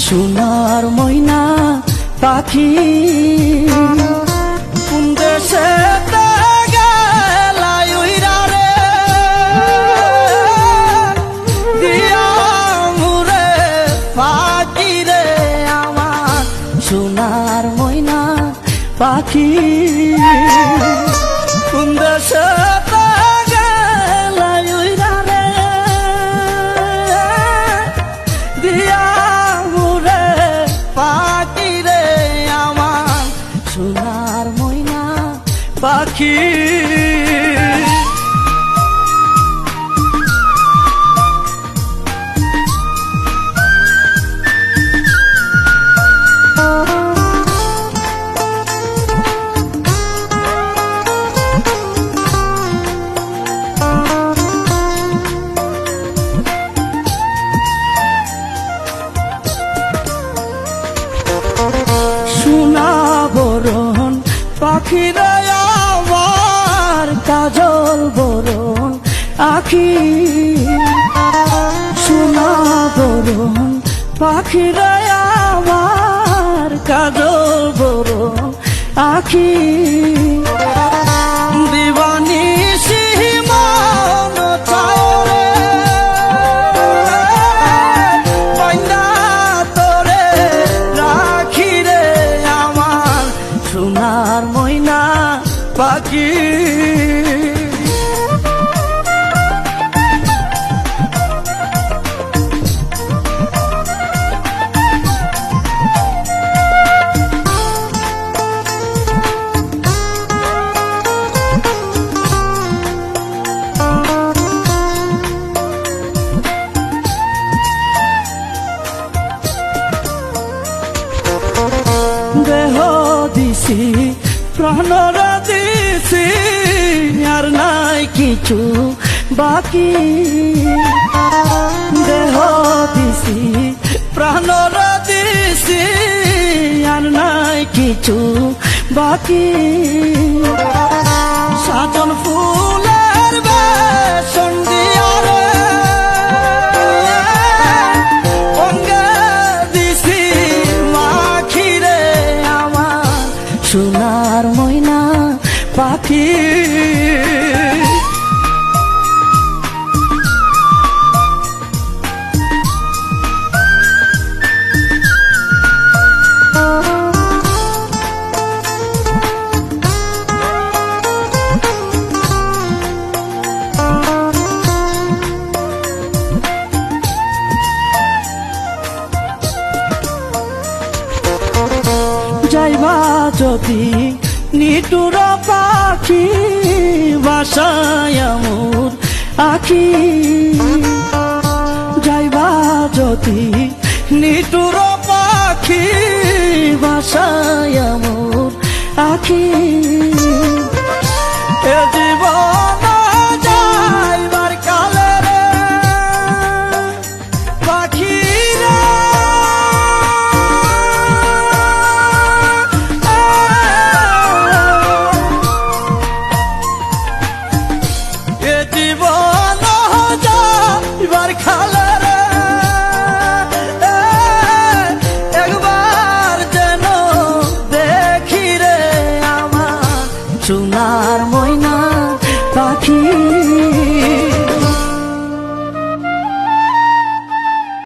সোনার ময়না পাখি কোন দেশে গেলাই উইরা রে দিয়া মুরে পাখি রে আমার সোনার ময়না পাখি কোন দেশে গেলাই উইরা রে দিয়া মুরে পাখি রে আমার সোনার ময়না পাখি সোনা বরণ পাখিরা আমার কাজল বরণ আখি সোনা বরণ পাখিরা আমার কাজল বরণ আখি দিবানি সোনার ময়না পাখি দেহ দিছি প্রাণরা দিছি আর নাই কিছু বাকি দেহ দিছি প্রাণরা দিছি আর নাই কিছু বাকি সাজন ফুলের বেশন দিয়া রে সোনার ময়না পাখি যাইবা যদি নিটুর পাখি বাসায় মোর আখি যাইবা যদি নিটুর পাখি বাসায় মোর আখি